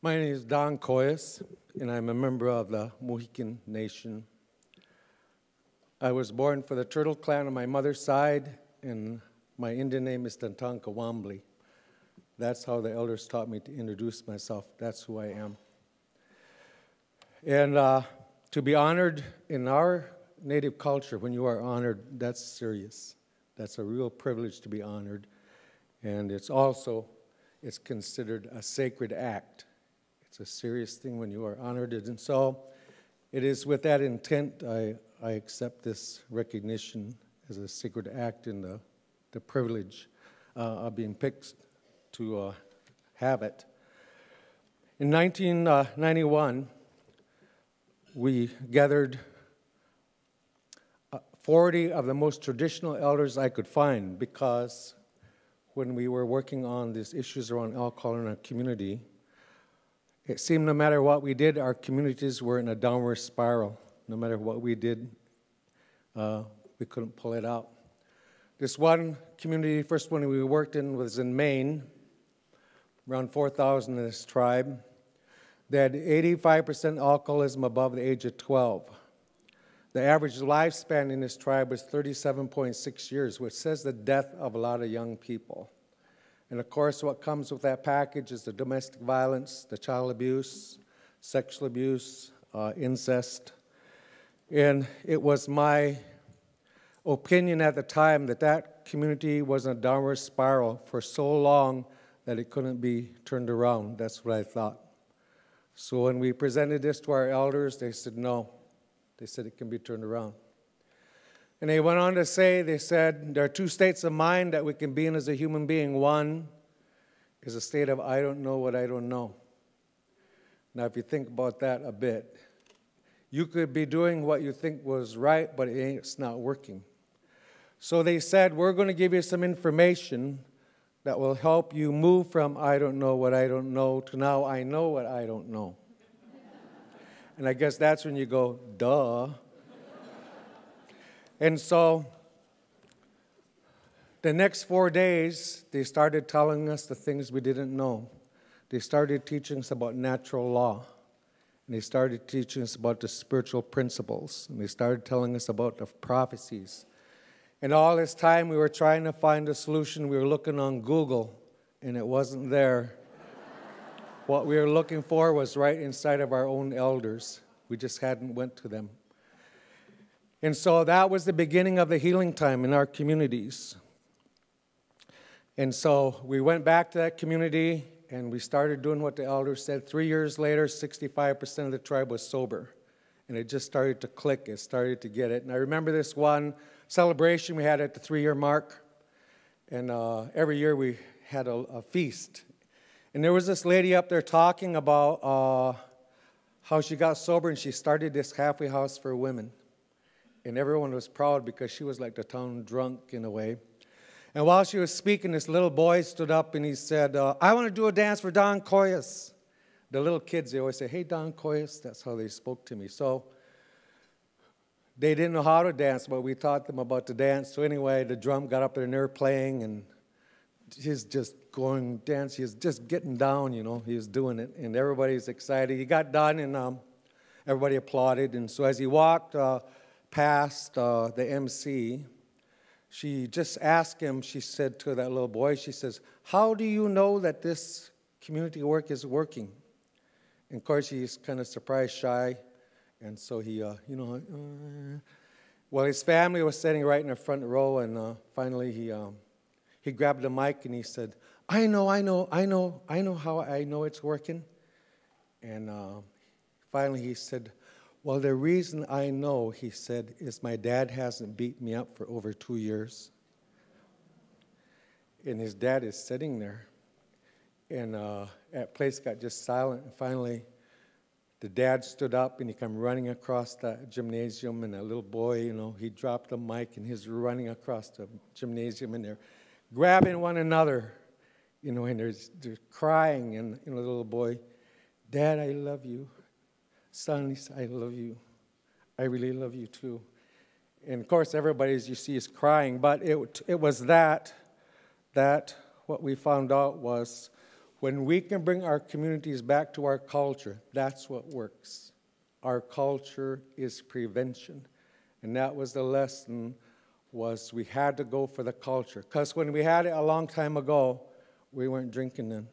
My name is Don Coyhis, and I'm a member of the Mohican Nation. I was born for the Turtle Clan on my mother's side, and my Indian name is Tantanka Wambly. That's how the elders taught me to introduce myself. That's who I am. And to be honored in our native culture, when you are honored, that's serious. That's a real privilege to be honored. And it's considered a sacred act. It's a serious thing when you are honored. And so it is with that intent I accept this recognition as a sacred act in the privilege of being picked to have it. In 1991, we gathered 40 of the most traditional elders I could find, because when we were working on these issues around alcohol in our community, it seemed no matter what we did, our communities were in a downward spiral. No matter what we did, we couldn't pull it out. This one community, first one we worked in, was in Maine, around 4,000 in this tribe. They had 85% alcoholism above the age of 12. The average lifespan in this tribe was 37.6 years, which says the death of a lot of young people. And of course, what comes with that package is the domestic violence, the child abuse, sexual abuse, incest. And it was my opinion at the time that that community was in a downward spiral for so long that it couldn't be turned around. That's what I thought. So when we presented this to our elders, they said no. They said it can be turned around. And they went on to say, they said, there are two states of mind that we can be in as a human being. One is a state of I don't know what I don't know. Now, if you think about that a bit, you could be doing what you think was right, but it's not working. So they said, we're going to give you some information that will help you move from I don't know what I don't know to now I know what I don't know. And I guess that's when you go, duh. And so the next 4 days, they started telling us the things we didn't know. They started teaching us about natural law. And they started teaching us about the spiritual principles. And they started telling us about the prophecies. And all this time, we were trying to find a solution. We were looking on Google, and it wasn't there. What we were looking for was right inside of our own elders. We just hadn't went to them. And so that was the beginning of the healing time in our communities. And so we went back to that community, and we started doing what the elders said. 3 years later, 65% of the tribe was sober. And it just started to click. It started to get it. And I remember this one celebration we had at the 3-year mark. And every year we had a feast. And there was this lady up there talking about how she got sober, and she started this halfway house for women. And everyone was proud because she was like the town drunk in a way. And while she was speaking, this little boy stood up and he said, I want to do a dance for Don Coyhis. The little kids, they always say, hey, Don Coyhis. That's how they spoke to me. So they didn't know how to dance, but we taught them about the dance. So anyway, the drum got up there and they were playing, and he's just going dance. He's just getting down, you know. He was doing it, and everybody's excited. He got done, and everybody applauded. And so as he walked past the MC, she just asked him, she said to that little boy, she says, how do you know that this community work is working? And of course, he's kind of surprised, shy, and so he, well, his family was sitting right in the front row, and finally he grabbed the mic and he said, I know how I know it's working. And finally he said, well, the reason I know, he said, is my dad hasn't beat me up for over 2 years. And his dad is sitting there. And that place got just silent. And finally, the dad stood up and he came running across the gymnasium. And that little boy, you know, he dropped the mic and he's running across the gymnasium. And they're grabbing one another, you know, and they're crying. And you know, the little boy, Dad, I love you. Son, I love you. I really love you too. And of course, everybody, as you see, is crying. But it was that what we found out was When we can bring our communities back to our culture, that's what works. Our culture is prevention. And that was the lesson, was we had to go for the culture. Because when we had it a long time ago, we weren't drinking then.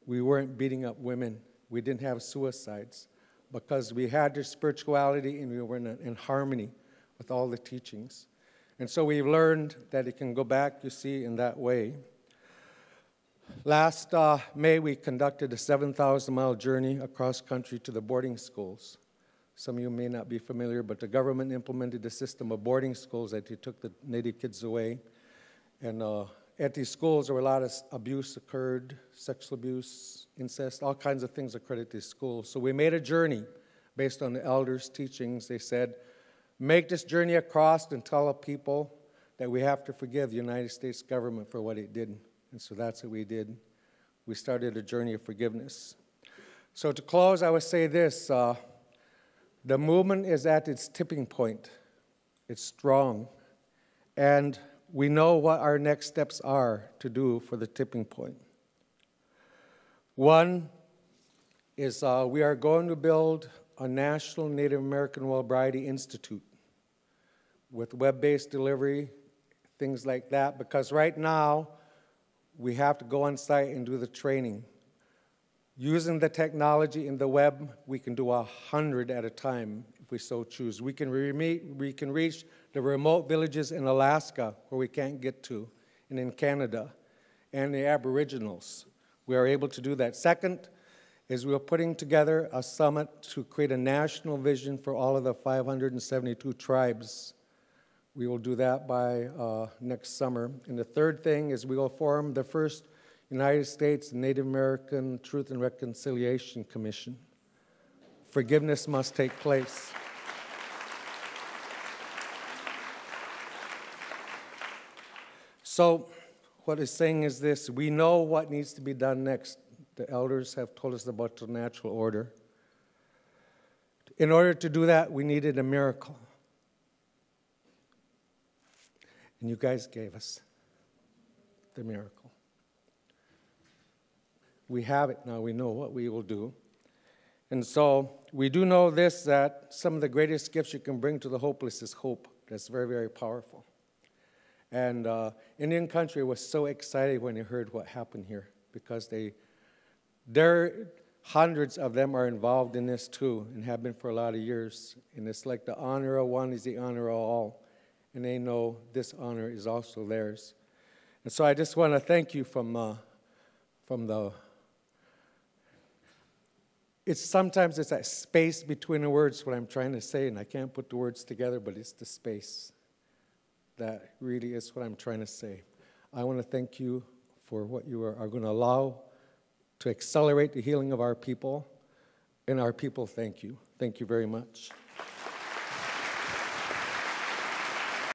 We weren't beating up women. We didn't have suicides. Because we had the spirituality and we were in harmony with all the teachings. And so we've learned that it can go back, you see, in that way. Last May, we conducted a 7,000-mile journey across country to the boarding schools. Some of you may not be familiar, but the government implemented a system of boarding schools that they took the Native kids away. And at these schools, there were a lot of abuse occurred, sexual abuse, incest, all kinds of things occurred at these schools. So we made a journey based on the elders' teachings. They said, make this journey across and tell the people that we have to forgive the United States government for what it did. And so that's what we did. We started a journey of forgiveness. So to close, I would say this. The movement is at its tipping point. It's strong. And we know what our next steps are to do for the tipping point. One is we are going to build a National Native American Wellbriety Institute with web-based delivery, things like that, because right now we have to go on site and do the training. Using the technology in the web, we can do 100 at a time if we so choose. We can reach the remote villages in Alaska where we can't get to, and in Canada, and the Aboriginals. We are able to do that. Second is we are putting together a summit to create a national vision for all of the 572 tribes. We will do that by next summer. And the third thing is we will form the first United States Native American Truth and Reconciliation Commission. Forgiveness must take place. So what it's saying is this: we know what needs to be done next. The elders have told us about the natural order. In order to do that, we needed a miracle. And you guys gave us the miracle. We have it now. We know what we will do. And so we do know this, that some of the greatest gifts you can bring to the hopeless is hope. That's very, very powerful. And Indian country was so excited when they heard what happened here, because hundreds of them are involved in this too and have been for a lot of years. And it's like the honor of one is the honor of all. And they know this honor is also theirs. And so I just want to thank you from the, sometimes it's that space between the words, what I'm trying to say, and I can't put the words together, but it's the space. That really is what I'm trying to say. I want to thank you for what you are going to allow to accelerate the healing of our people. And our people, thank you. Thank you very much.